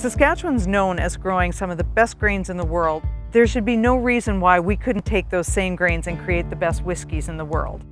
Saskatchewan's known as growing some of the best grains in the world. There should be no reason why we couldn't take those same grains and create the best whiskeys in the world.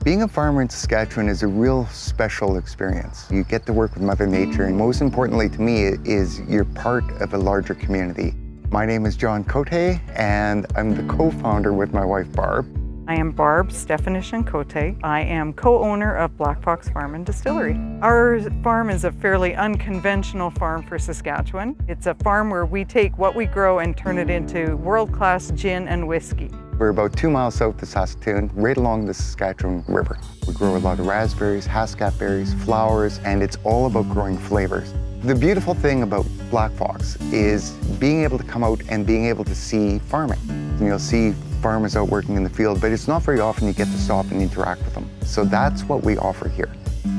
Being a farmer in Saskatchewan is a real special experience. You get to work with Mother Nature, and most importantly to me is you're part of a larger community. My name is John Cote, and I'm the co-founder with my wife Barb. I am Barb, Stefanyshyn Cote. I am co-owner of Fox Farm and Distillery. Our farm is a fairly unconventional farm for Saskatchewan. It's a farm where we take what we grow and turn it into world-class gin and whiskey. We're about 2 miles south of Saskatoon, right along the Saskatchewan River. We grow a lot of raspberries, hascat berries, flowers, and it's all about growing flavors. The beautiful thing about Black Fox is being able to come out and being able to see farming. And you'll see farmers out working in the field, but it's not very often you get to stop and interact with them. So that's what we offer here.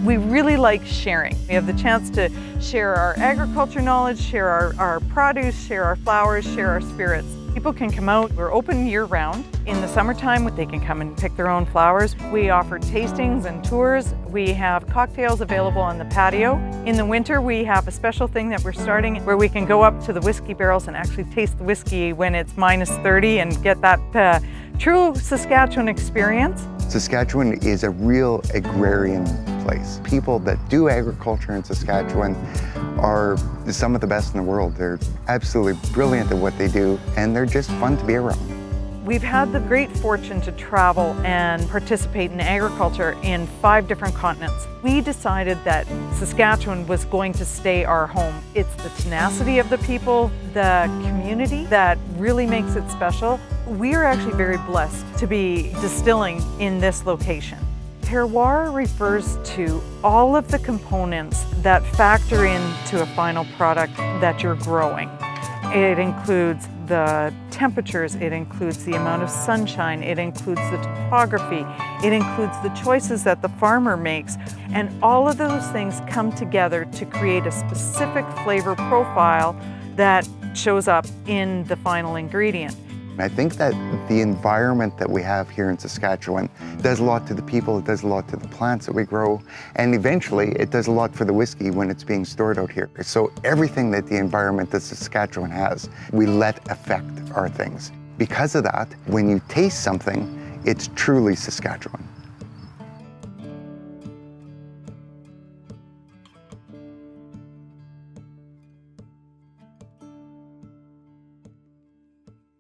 We really like sharing. We have the chance to share our agriculture knowledge, share our produce, share our flowers, share our spirits. People can come out. We're open year-round. In the summertime, they can come and pick their own flowers. We offer tastings and tours. We have cocktails available on the patio. In the winter, we have a special thing that we're starting where we can go up to the whiskey barrels and actually taste the whiskey when it's -30 and get that true Saskatchewan experience. Saskatchewan is a real agrarian place. People that do agriculture in Saskatchewan are some of the best in the world. They're absolutely brilliant at what they do, and they're just fun to be around. We've had the great fortune to travel and participate in agriculture in 5 different continents. We decided that Saskatchewan was going to stay our home. It's the tenacity of the people, the community that really makes it special. We are actually very blessed to be distilling in this location. Terroir refers to all of the components that factor into a final product that you're growing. It includes the temperatures, it includes the amount of sunshine, it includes the topography, it includes the choices that the farmer makes, and all of those things come together to create a specific flavor profile that shows up in the final ingredient. I think that the environment that we have here in Saskatchewan does a lot to the people, it does a lot to the plants that we grow, and eventually it does a lot for the whiskey when it's being stored out here. So everything that the environment that Saskatchewan has, we let affect our things. Because of that, when you taste something, it's truly Saskatchewan.